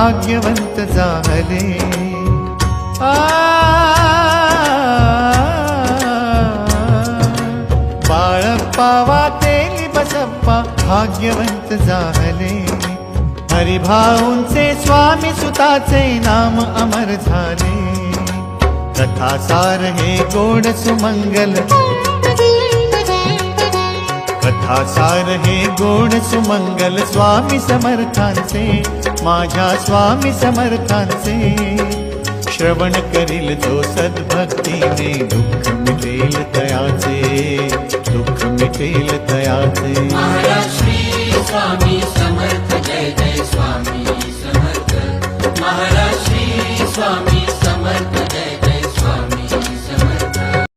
भाग्यवंत जाहले। बाळप्पा वातेली बसप्पा भाग्यवंत जाहले। हरिभाऊंचे स्वामी सुताचे नाम अमर झाले। कथासार हे गोड सुमंगल, कथासार हे गोड सुमंगल स्वामी समर्थांचे, माझ्या स्वामी समर्थांचे। श्रवण करील जो सद्भक्तीने दुःख मिटेल तयाचे, दुःख मिटेल तयाचे। महाराज श्री स्वामी समर्थ, जय जय स्वामी समर्थ। महाराज श्री स्वामी